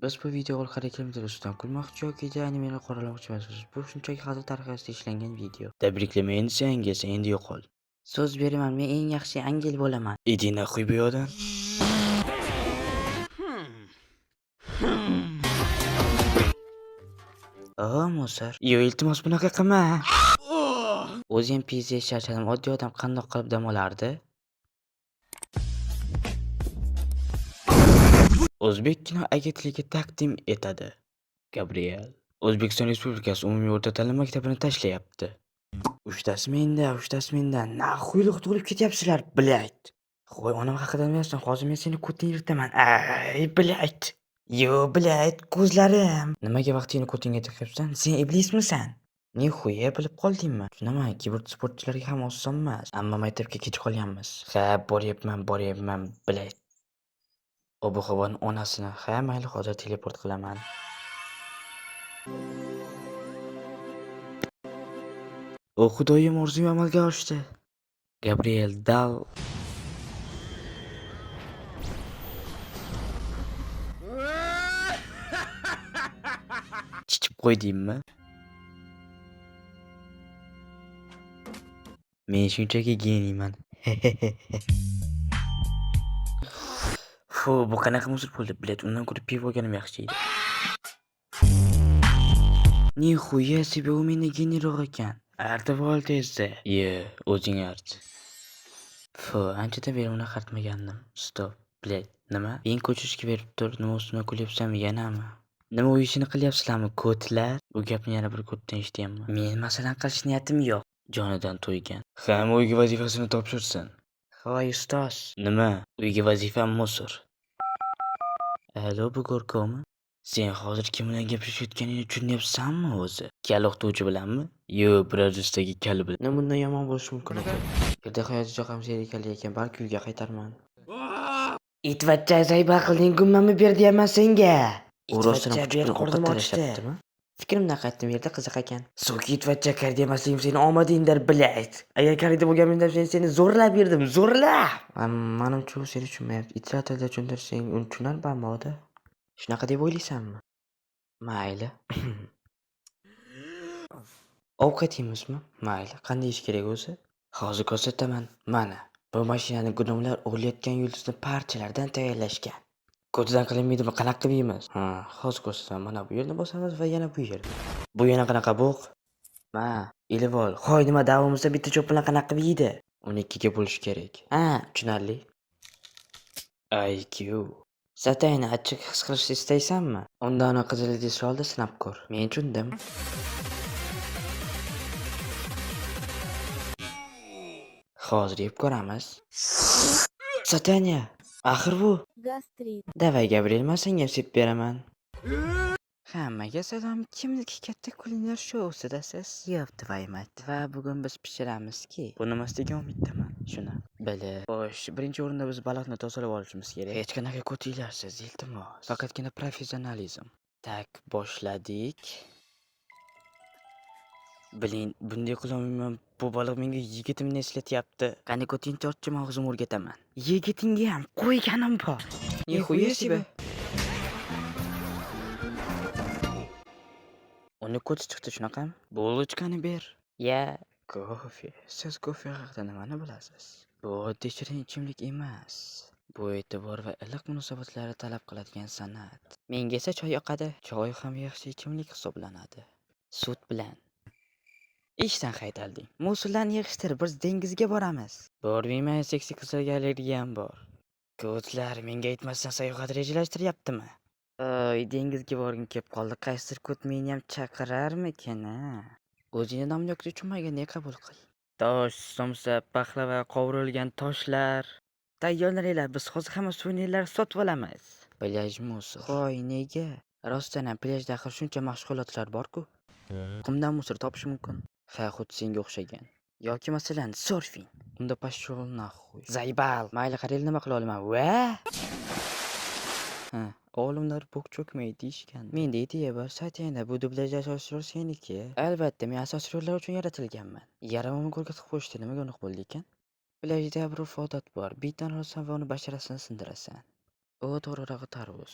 Biz bu video orqali kimdir ustidan kulmoqchi yoki animeni qoralamoqchi emasmiz. Bu shunchaki hazil tariqasida ishlangan video. Tabriklamayman desangiz endi yo'qol. So'z beraman, men eng yaxshi angel bo'laman. Idi naxuy bu yoqdan. Musor. Yo, iltimos bunaqa qilma. O'zim pizza charchadim. Oddiy odam qandoq qilib dam olardi? O'zbek kino agentligi taqdim etadi. Gabriel. O'zbekiston Respublikasi umumiy o'rta ta'lim maktabini tashlayapti. Uchtasi menda. Naxuyliq tug'ilib ketyapsizlar, bilayt. Qo'y, onam haqida emasdan, hozir men seni ko'tingni yirtaman. Ay, bilayt. Yo, bilayt, ko'zlarim. Nimaga vaqtingni ko'tingga tiqyapsan? Sen iblismisan? Nihuya bilib qoldingmi? Tushunaman, kibord sportchilarga ham oson emas. Ammo maktabga kech qolganmiz. Ha, boryapman, bilayt. Ob-havoni onasini. Ha, mayli, hozir teleport qilaman. O Xudoyim, orzum amalga oshdi. Gabriel Dal. Chichib qo'ydingmi? Men shunchaki geniyman. Fu, bu qanaqa musul bo'ldi, bilet. Undan ko'ra pivo olganim yaxshi edi. Nihuya, себе u menda geniyroq ekan. Artib ol tezda. O'zing art. Fu, anchadan beri uni artmagandim. Stop, bilet. Nima? Men ko'chishga berib tur, nima ustimga kulyapsanmi yanami? Nima u ishini qilyapsizlarmi, ko'tlar? Bu gapni yana bir ko'tdan eshitganman. Men masalan qilish niyatim yo'q. Jonidan to'ygan. Hamma uyga vazifasini topshirsin. Hoy ustoz. Nima? Uyga vazifam musor. Alo, bu Gorkomi? Sen hozir kim bilan gaplashayotganingni tushunyapsanmi o'zi? Kal o'qituvchi bilanmi? Yo, Brazilsdagi kal bilan. Nima bundan yomon bo'lishi mumkin ekan? Yerda hayoti joqam zerikali ekan, balki uyga qaytarman. Itvachcha zayba qilding, gummamni ber deyapman senga. Itvachcha ber, qornim ochdi. Fikrimdan qaytdim, yerda qiziq ekan. So'ki itvachcha kar demasligim seni omadingdir, bilayt. Agar karida bo'lganimda seni zo'rlab berdim, zo'rlab. Menimcha u seni tushunmayapti. Itlar tilida tushuntirsang, uni tushunar balmoda. Shunaqa deb o'ylaysanmi? Mayli. Ovqat yeymizmi? Mayli. Qanday ish kerak o'zi? Hozir ko'rsataman. Mana, bu mashinani gnomlar o'g'irlayotgan yulduzni parchalardan tayyorlashgan. Ko'zidan qilinmaydimi? Qanaqa qilib yeymiz? Hozir ko'rsataman. Mana bu yerni bosamiz va yana bu yerni. Bu yana qanaqa bo'q? Ma, ilib ol. Hoy, nima davomizda bitta cho'p bilan qanaqa qilib yeydi? Uni ikkiga bo'lish kerak. Tushunarli. IQ. Satayni achchiq his qilishni istaysanmi? Unda uni qizil idishni oldi, sinab ko'r. Men tushundim. Hozir yeb ko'ramiz. Satanya, axir bu Gastrit. Davay, Gabriel, men senga sep beraman. Hammaga salom. Kimniki katta kulinlar shousidasiz? Yo'q, tvaymat. Va bugun biz pishiramizki. Bu nimasiga umiddaman. Shuni bilib. Xo'sh, birinchi o'rinda biz baliqni tozalab olishimiz kerak. Hech qanaqa ko'tinglarsiz, iltimos. Faqatgina professionalizm. Tak, boshladik. Biling, bunday qilolmayman. Bu baliq menga yigitimni eslatyapti. Qani ko'ting tortchi, men o'zim o'rgataman. Yigitingga ham qo'yganim bor. Nihuya siba. Uni ko'ti chiqdi, shunaqami? Bulochkani ber. Kofe. Siz kofe haqida nimani bilasiz? Bu oddiy shirin ichimlik emas. Bu e'tibor va iliq munosabatlarni talab qiladigan san'at. Menga esa choy yoqadi. Choy ham yaxshi ichimlik hisoblanadi. Sut bilan. Ishdan qaytalding. Musullarni yig'ishtir, biz dengizga boramiz. Bormayman, seksi qizlarga allergiyam bor. Ko'tlar, menga aytmasdan sayohat rejalashtiryaptimi? Dengizga borgim kelib qoldi. Qaysidir ko't meni ham chaqirarmikin, O'zingni namlikni tushunmagandek qabul qil. Tosh, somsa, baklava, qovurilgan toshlar. Tayyorlaringlar, biz hozir hamma suvenirlar sotib olamiz. Plyajmi o'sir? Hoy, nega? Rostdan ham plyajda axir shuncha mashg'ulotlar bor-ku. Qumdan musor topish mumkin. Ha, xuddi senga o'xshagan. Yoki masalan, surfing. Unda pashshol naxuy. Zaybal. Mayli, qarayli nima qila olaman. Olimlar bok cho'kmaydi deyishgan. Menda ideya bor. Satayna, bu dublyaj asosiy rol seniki. Albatta, men asosiy rollar uchun yaratilganman. Yaramimni ko'rsatib qo'yishdi, nimaga unuq bo'ldi ekan? Plyajda bir odat bor. Bitdan olasan va uni basharasini sindirasan. O to'g'rirog'i tarvuz.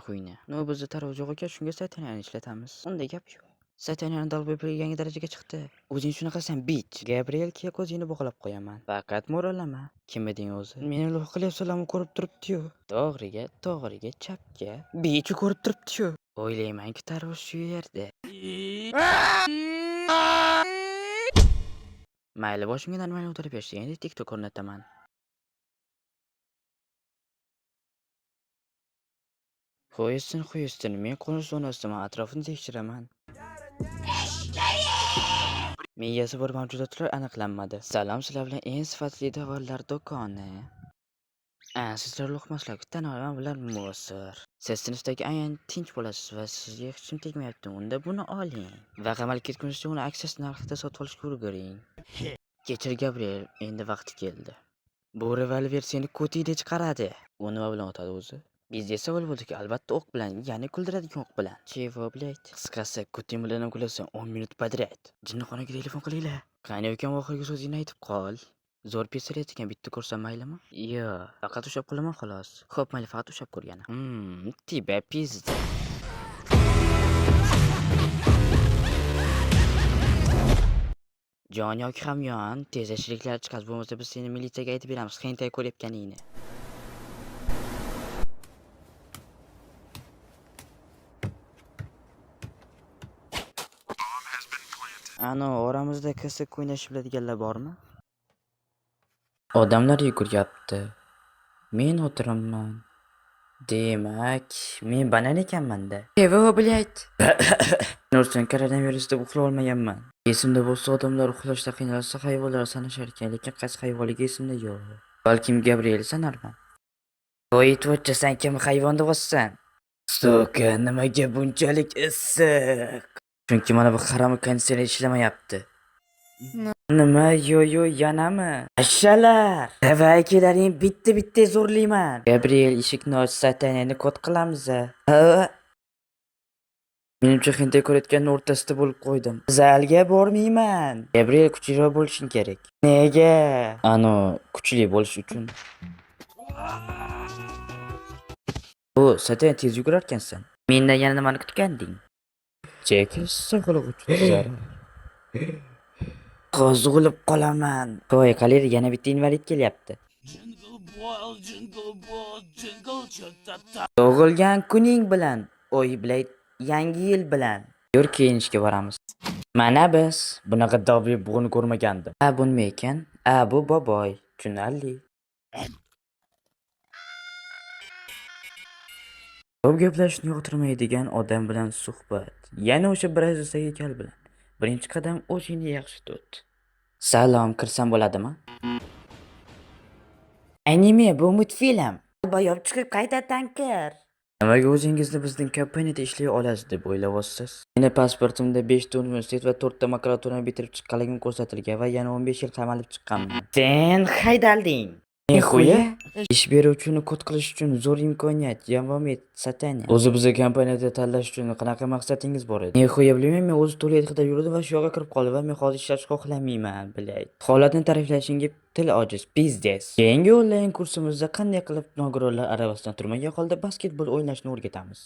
Xuyna. No bizda tarvuz yo'q ekan, shunga satanani ishlatamiz. Unday gap yo'q. Satanani dalboy yangi darajaga chiqdi. O'zing shunaqasan, bitch. Gabriel kel ko'zingni bog'lab qo'yaman. Faqat mo'ralama. Kim eding o'zi? Meni lo'q qilyapsanlarmi, ko'rib turibdi-yu. To'g'riga, chapga. Bitch ko'rib turibdi-yu. O'ylaymanki, tarvuz shu yerda. Mayli, boshimga normal o'tirib yashang, endi TikTok o'rnataman. Qo'ysin, men qo'nish zonasidaman, atrofini tekshiraman. Miyasi bor mavjudotlar aniqlanmadi. Salom, sizlar bilan eng sifatli dorilar do'koni. Sizlar luqmaslar, tan olaman bilan Mo'sir. Siz sinfdagi aynan tinch bo'lasiz va sizga hech kim tegmayapti. Unda buni oling. Va qamal ketguncha uni aksiz narxida sotib olishga ulguring. Kechir Gabriel, endi vaqti keldi. Bu revolver seni ko'tingda chiqaradi. U nima bilan otadi o'zi? Bizda savol bo'ldiki, albatta o'q bilan, ya'ni kuldiradigan o'q bilan. Chevo, blять. Qisqasi, kuting bilan ham kulasan 10 minut podrad. Jinnixonaga telefon qilinglar. Qani ekan oxirgi so'zingni aytib qol. Zo'r pistolet ekan, bitta ko'rsam maylimi? Yo'q, faqat ushab qolaman xolos. Xo'p, mayli, faqat ushab ko'rgani. Tiba pizda. Jon yoki hamyon, tez ashiriklar chiqaz, bo'lmasa biz seni militsiyaga aytib beramiz, hentay ko'rayotganingni. Ano, oramizda kasa o'ynashib biladiganlar bormi? Odamlar yuguryapti. Men o'tiribman. Demak, men banan ekanman-da. Evo, blять. Nursin, koronavirusda uxlay olmaganman. Esimda bo'lsa odamlar uxlashda qiynalsa hayvonlar sanashar ekan, lekin qaysi hayvonligi esimda yo'q. Balkim Gabriel sanarman. Voy, to'cha, sen kim hayvon deyapsan? So'ka, nimaga bunchalik issiq? Chunki mana bu harom konditsioner ishlamayapti. Nima? Yo, yanami? Ashshalar! Davay kelaring, bitta zo'rlayman. Gabriel, eshikni och, satanani kod qilamiz. Menimcha hintay ko'rayotganning o'rtasida bo'lib qo'ydim. Zalga bormayman. Gabriel, kuchliroq bo'lishing kerak. Nega? Ano, kuchli bo'lish uchun. O, satan tez yugurarkansan. Mendan yana nimani kutganding? Chekis sog'liq uchun zarar. Qo'zg'olib qolaman. Qo'y, qalir yana bitta invalid kelyapti. Tug'ilgan kuning bilan, o'y bilan, yangi yil bilan. Yur, kiyinishga boramiz. Mana biz bunaqa dobli bug'uni ko'rmagandim. Bunmi ekan? Bu boboy, tushunarli. Ko'p gaplashishni yoqtirmaydigan odam bilan suhbat. Yana o'sha braziliyadagi kal bilan. Birinchi qadam o'zingni yaxshi tut. Salom, kirsam bo'ladimi? Anime, bu multfilm. Boyab chiqib qayta tankir. Nimaga o'zingizni bizning kompaniyada ishlay olasiz deb o'ylayapsiz? Meni pasportimda 5 ta universitet va 4 ta makulaturani bitirib chiqqanligim ko'rsatilgan va yana 15 yil qamalib chiqqanman. Sen haydalding. Qo'ya? Ish beruvchini kod qilish uchun zo'r imkoniyat. Yavomet, sataniya. O'zi bizga kompaniyada tanlash uchun qanaqa maqsadingiz bor edi? Qo'ya bilmayman, men o'zi to'la haqida yurdim va shu yoqqa kirib qoldim va men hozir ishlashni xohlamayman, bilayt. Holatni ta'riflashingga til ojiz, pizdes. Keyingi onlayn kursimizda qanday qilib nogironlar aravasidan turmagan holda basketbol o'ynashni o'rgatamiz.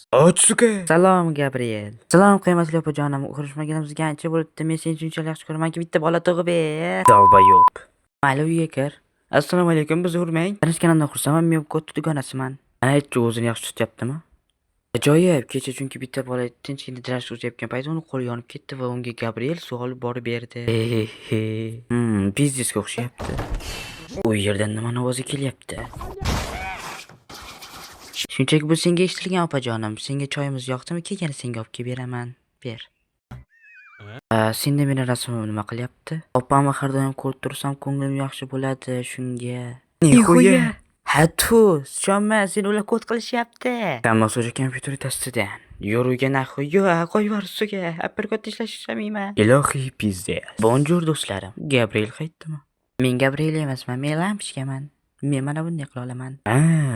Suka. Salom, Gabriel. Salom, qiymatli opajonim. Ko'rishmaganimizga ancha bo'libdi. Men seni shunchalik yaxshi ko'ramanki, bitta bola tug'ib ber. Tavba yo'q. Mayli, uyga kir. Assalomu alaykum, bizni urmang. Tanishganimdan xursandman, men kod dugonasiman. Ana aytchi, o'zini yaxshi tutyaptimi? Ajoyib, kecha chunki bitta bola tinchgina jarash o'tayotgan payt uni qo'li yonib ketdi va unga Gabriel savol borib berdi. Biznesga o'xshayapti. U yerdan nima ovozi kelyapti? Shunchaki bu senga eshitilgan opajonim. Senga choyimiz yoqdimi? Kelgani senga olib kelib beraman. Ber. Senda meni rasmim nima qilyapti? Opamni har doim ko'rib tursam ko'nglim yaxshi bo'ladi, shunga. Nihoya. Hatto, shomma, sen ular kod qilishyapti. Tamom, so'ja kompyuter testidan. Yo'ruga nahoya, qo'yvar suga. Uppercut ishlashmayman. Ilohiy pizza. Bonjour do'stlarim. Gabriel qaytdimi? Men Gabriel emasman, men lampochkaman. Men mana bunday qila olaman.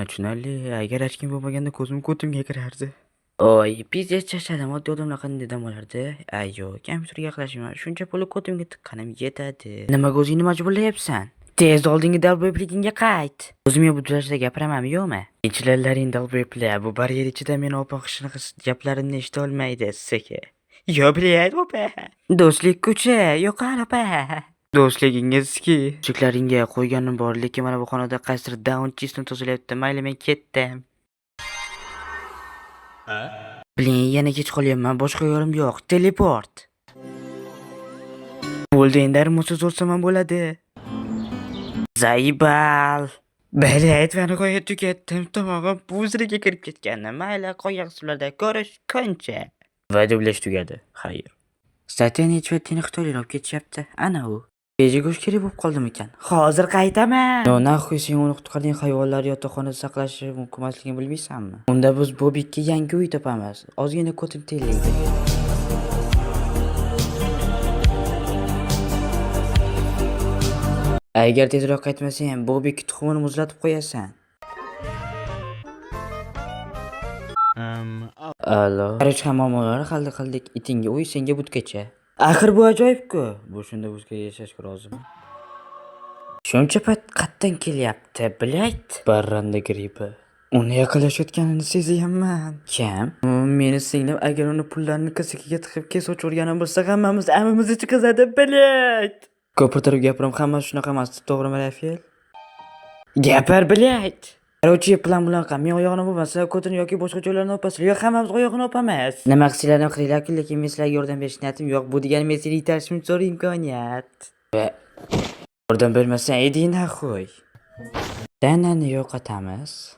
Tushunarli. Agar hech kim bo'lmaganda ko'zim ko'timga kirardi. Oy, pizza charchadim. Oddiy odamlar qanday dam olardi? Ayyo, kompyuterga yaqinlashmayman. Shuncha pulni ko'timga tiqqanim yetadi. Nimaga o'zingni majburlayapsan? Tez oldingi dalbo'yibligingga qayt. O'zimga bu turashda gapiramanmi yo'qmi? Ichlarlaring dalbo'yiblar, bu baryer ichida meni opoqishini gaplarimni eshita olmaydi seki. Yo bilyat opa. Do'stlik kuchi, yo'qol opa. Do'stligingizki. Chuklaringga qo'yganim bor, lekin mana bu xonada qaysidir down chistni tozalayapti. Mayli, men ketdim. Biling, yana kech qolyapman. Boshqa yo'lim yo'q. Teleport. Bo'ldi, endi armonsiz o'lsam ham bo'ladi. Zaybal. Bilayt, meni qo'yib tugatdim. Tomog'im buzriga kirib ketgandi. Mayli, qo'ya qismlarda ko'rishguncha. Va dublash tugadi. Xayr. Satyan ichvatini xitoylik olib ketishyapti. Ana u. Beji go'sht kerak bo'lib qoldimikan? Hozir qaytaman. No, naxuy sen uni qutqargan hayvonlar yotoqxonada saqlashi mumkin emasligini bilmaysanmi? Unda biz Bobikka yangi uy topamiz. Ozgina ko'tim teylaydi. Agar tezroq qaytmasang, Bobik tuxumini muzlatib qo'yasan. Alo. Qarich hammamonlar qildik itingga uy senga butgacha. Axir bu ajoyib-ku. Bu shunda o'zga yashashga rozimi? Shuncha payt qatdan kelyapti, bilayt. Barranda grippi. Uni yaqinlashayotganini sezyapman. Kim? Meni singlim agar uni pullarini kasakiga tiqib kesuvchi urganim bo'lsa, hammamiz amimizni chiqazadi, bilayt. Ko'pirtirib gapirim, hammasi shunaqa emas, to'g'rimi, Rafael? Gapir, bilayt. Qarovchi plan bilan qam, men oyog'ini bo'lmasa, ko'tini yoki boshqa joylarni o'pasizlar, yo'q hammamiz oyog'ini o'pamiz. Nima qilsanglar qilinglar, lekin men sizlarga yordam berish niyatim yo'q. Bu degani men seni yetishim zo'r imkoniyat. Va yordam bermasang, eding naxo'y. Danani yo'qotamiz.